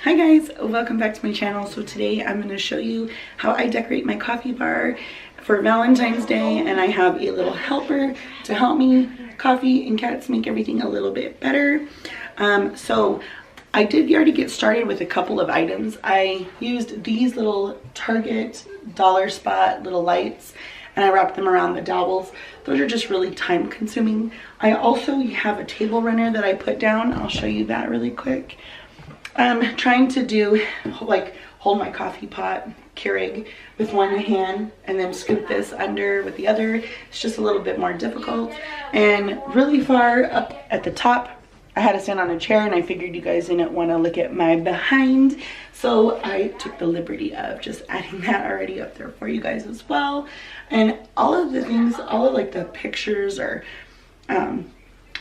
Hi guys, welcome back to my channel. So today I'm going to show you how I decorate my coffee bar for Valentine's Day, and I have a little helper to help me. Coffee and cats make everything a little bit better. So I did already get started with a couple of items. I used these little Target dollar spot little lights and I wrapped them around the dowels. Those are just really time consuming. I also have a table runner that I put down. I'll show you that really quick. I'm trying to do like hold my coffee pot Keurig with one hand and then scoop this under with the other. It's just a little bit more difficult. And really far up at the top, I had to stand on a chair, and I figured you guys didn't want to look at my behind, so I took the liberty of just adding that already up there for you guys as well. And all of the things, all of like the pictures or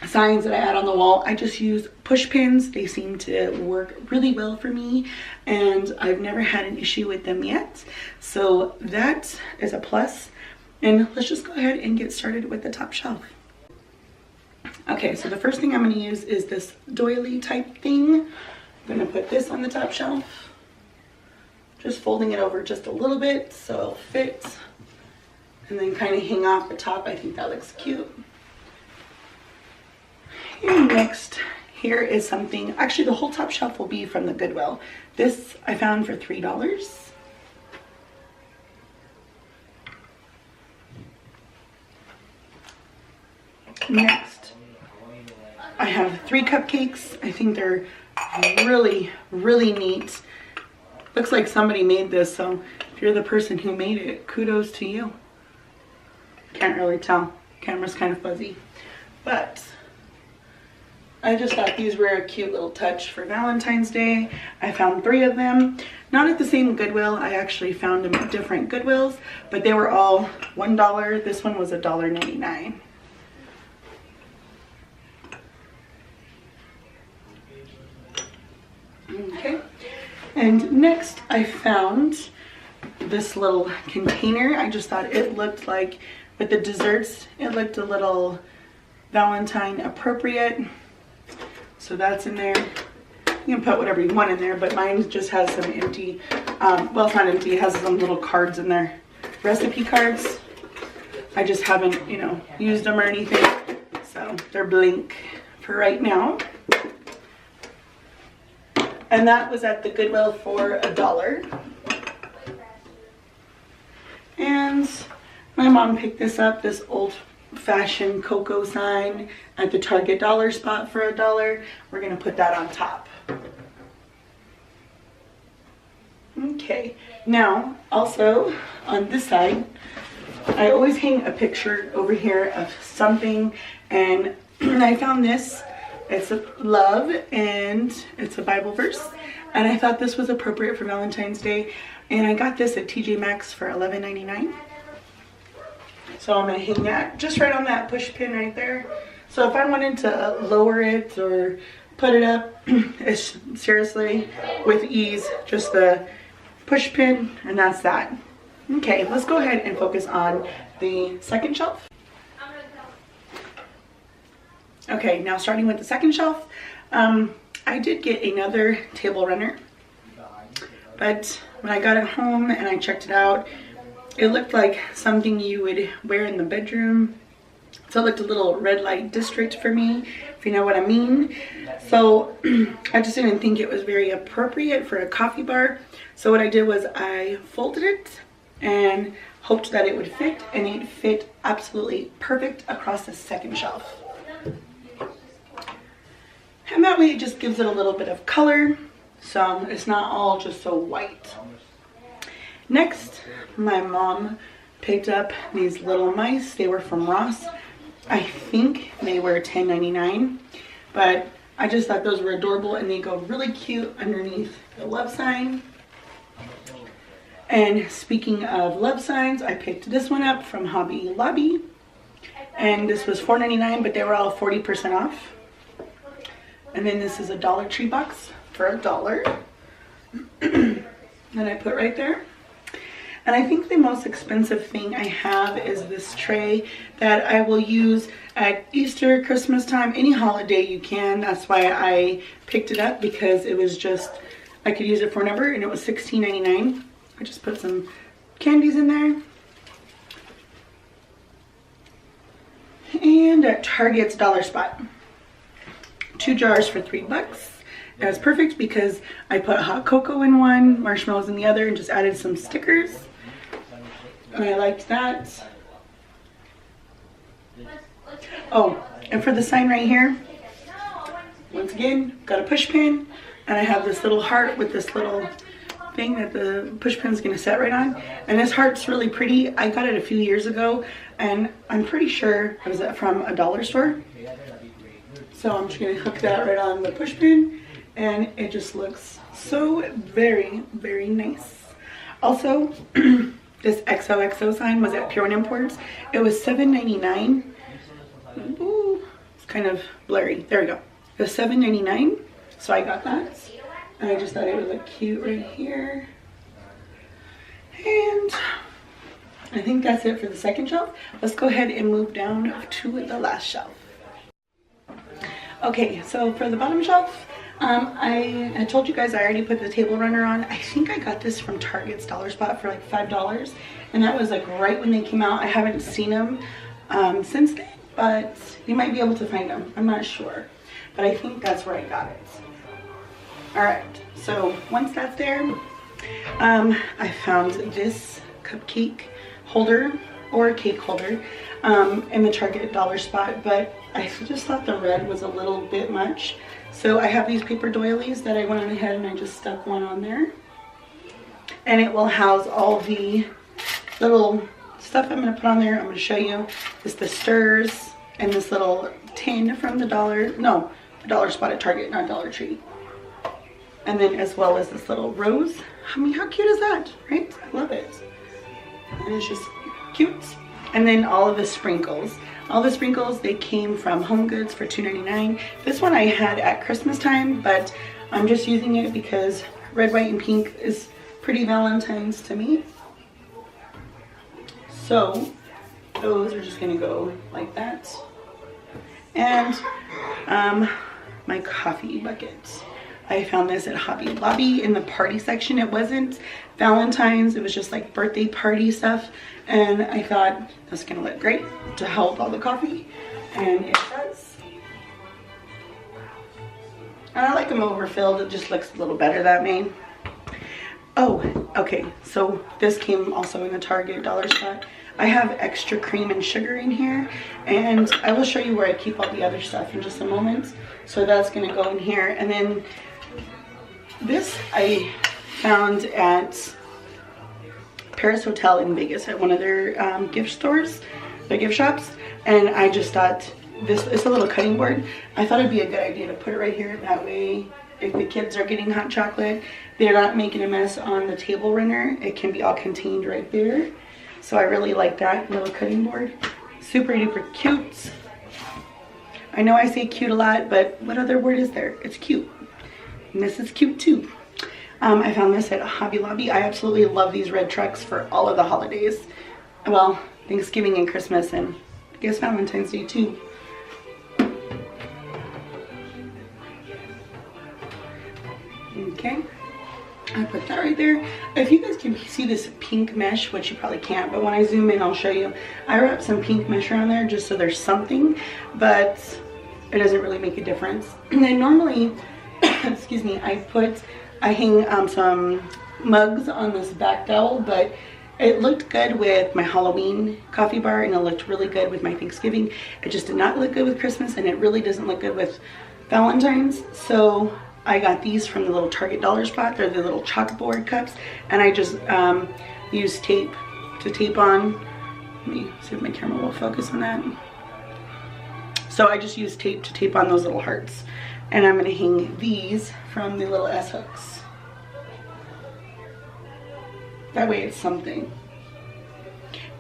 signs that I add on the wall, I just use push pins. They seem to work really well for me, and I've never had an issue with them yet, so that is a plus. And let's just go ahead and get started with the top shelf. Okay, so the first thing I'm going to use is this doily type thing. I'm going to put this on the top shelf, just folding it over just a little bit so it'll fit, and then kind of hang off the top. I think that looks cute. And next, here is something, actually the whole top shelf will be from the Goodwill. This I found for $3. Next, I have 3 cupcakes. I think they're really, really neat. Looks like somebody made this, so if you're the person who made it, kudos to you. Can't really tell. Camera's kind of fuzzy. But I just thought these were a cute little touch for Valentine's Day. I found 3 of them. Not at the same Goodwill. I actually found them at different Goodwills, but they were all $1. This one was $1.99. Okay, and next I found this little container. I just thought it looked like, with the desserts, it looked a little Valentine appropriate. So that's in there. You can put whatever you want in there, but mine just has some empty, well, it's not empty, it has some little cards in there. Recipe cards. I just haven't, used them or anything. So they're blank for right now. And that was at the Goodwill for $1. And my mom picked this up, this old-fashioned cocoa sign at the Target dollar spot for $1. We're gonna put that on top. Okay, now also on this side, I always hang a picture over here of something, and I found this. It's a love, and it's a Bible verse, and I thought this was appropriate for Valentine's Day, and I got this at TJ Maxx for $11.99. So I'm going to hang that just right on that push pin right there. So if I wanted to lower it or put it up, it's seriously with ease, just the push pin, and that's that. Okay, let's go ahead and focus on the second shelf. Okay, now starting with the second shelf, I did get another table runner, but when I got it home and I checked it out, it looked like something you would wear in the bedroom. So it looked a little red light district for me, if you know what I mean. So I just didn't think it was very appropriate for a coffee bar. So what I did was I folded it and hoped that it would fit, and it fit absolutely perfect across the second shelf. And that way it just gives it a little bit of color, so it's not all just so white. Next, my mom picked up these little mice. They were from Ross. I think they were $10.99, but I just thought those were adorable, and they go really cute underneath the love sign. And speaking of love signs, I picked this one up from Hobby Lobby, and this was $4.99, but they were all 40% off. And then this is a Dollar Tree box for $1 that I put right there. And I think the most expensive thing I have is this tray that I will use at Easter, Christmas time, any holiday you can. That's why I picked it up, because it was just I could use it for whenever, and it was $16.99. I just put some candies in there. And at Target's Dollar Spot, 2 jars for $3. That was perfect because I put hot cocoa in one, marshmallows in the other, and just added some stickers. And I liked that. Oh, and for the sign right here, once again, got a push pin, and I have this little heart with this little thing that the push pin is going to set right on. And this heart's really pretty. I got it a few years ago, and I'm pretty sure it was from a dollar store. So I'm just going to hook that right on the push pin, and it just looks so very, very nice. Also, this XOXO sign was at Pure Imports. It was $7.99. Ooh, it's kind of blurry. There we go. It was $7.99, so I got that. And I just thought it would look cute right here. And I think that's it for the second shelf. Let's go ahead and move down to the last shelf. Okay, so for the bottom shelf, I told you guys I already put the table runner on. I think I got this from Target's Dollar Spot for like $5. And that was like right when they came out. I haven't seen them since then, but you might be able to find them. I'm not sure, but I think that's where I got it. All right, so once that's there, I found this cupcake holder or cake holder in the Target Dollar Spot, but I just thought the red was a little bit much. So I have these paper doilies that I went ahead and I just stuck one on there. And it will house all the little stuff I'm gonna put on there. I'm gonna show you. It's the stirs and this little tin from the Dollar Spot at Target, not Dollar Tree. And then as well as this little rose. I mean, how cute is that, right? I love it. And it's just cute. And then all of the sprinkles. All the sprinkles, they came from Home Goods for $2.99. This one I had at Christmas time, but I'm just using it because red, white, and pink is pretty Valentine's to me. So those are just gonna go like that. And my coffee bucket. I found this at Hobby Lobby in the party section. It wasn't Valentine's, it was just like birthday party stuff. And I thought that's gonna look great to hold all the coffee. And it does. And I like them overfilled, it just looks a little better that way. Oh, okay, so this came also in the Target Dollar Spot. I have extra cream and sugar in here, and I will show you where I keep all the other stuff in just a moment. So that's gonna go in here. And then this I found at Paris Hotel in Vegas at one of their gift stores, their gift shops. And I just thought this is a little cutting board. I thought it'd be a good idea to put it right here. That way, if the kids are getting hot chocolate, they're not making a mess on the table runner. It can be all contained right there. So I really like that little cutting board. Super duper cute. I know I say cute a lot, but what other word is there? It's cute. And this is cute too. I found this at Hobby Lobby. I absolutely love these red trucks for all of the holidays. Well, Thanksgiving and Christmas, and I guess Valentine's Day too. Okay, I put that right there. If you guys can see this pink mesh, which you probably can't, but when I zoom in, I'll show you. I wrapped some pink mesh around there just so there's something, but it doesn't really make a difference. And then normally, excuse me, I hang some mugs on this back dowel, but it looked good with my Halloween coffee bar, and it looked really good with my Thanksgiving. It just did not look good with Christmas, and it really doesn't look good with Valentine's. So I got these from the little Target Dollar Spot. They're the little chalkboard cups, and I just used tape to tape on. Let me see if my camera will focus on that. So I just used tape to tape on those little hearts. And I'm gonna hang these from the little S hooks. That way it's something.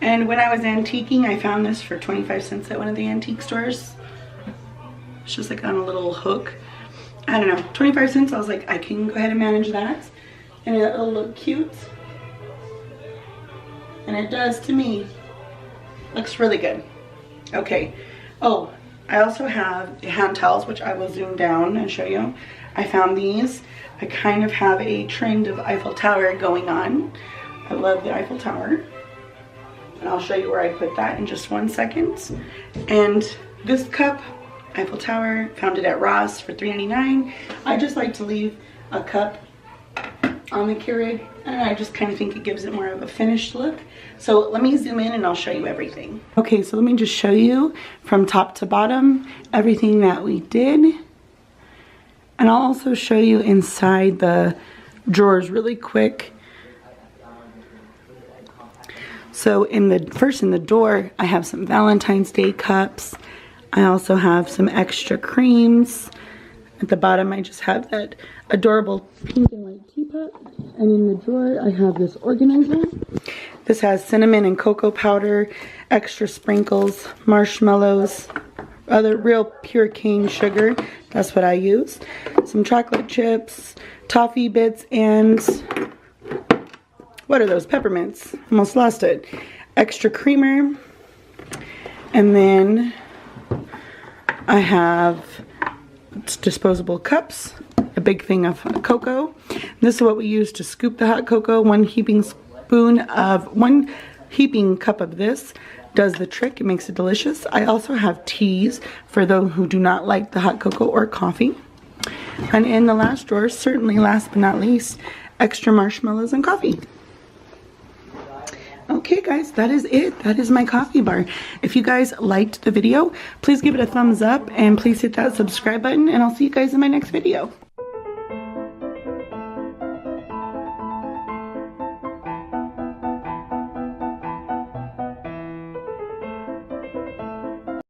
And when I was antiquing, I found this for 25 cents at one of the antique stores. It's just like on a little hook. I don't know, 25 cents. I was like, I can go ahead and manage that. And it'll look cute. And it does to me. Looks really good. Okay. Oh, I also have hand towels, which I will zoom down and show you. I found these. I kind of have a trend of Eiffel Tower going on. I love the Eiffel Tower. And I'll show you where I put that in just 1 second. And this cup, Eiffel Tower, found it at Ross for $3.99. I just like to leave a cup on the Keurig, and I just kind of think it gives it more of a finished look. So let me zoom in and I'll show you everything. Okay, so let me just show you from top to bottom everything that we did. And I'll also show you inside the drawers really quick. So in the door, I have some Valentine's Day cups. I also have some extra creams. At the bottom, I just have that adorable pink and white teapot. And in the drawer, I have this organizer. This has cinnamon and cocoa powder, extra sprinkles, marshmallows, other real pure cane sugar. That's what I use. Some chocolate chips, toffee bits, and what are those? Peppermints. Almost lost it. Extra creamer. And then I have disposable cups, a big thing of cocoa. This is what we use to scoop the hot cocoa. One heaping cup of this does the trick. It makes it delicious. I also have teas for those who do not like the hot cocoa or coffee. And in the last drawer, certainly last but not least, extra marshmallows and coffee. Okay guys, that is it. That is my coffee bar. If you guys liked the video, please give it a thumbs up and please hit that subscribe button, and I'll see you guys in my next video.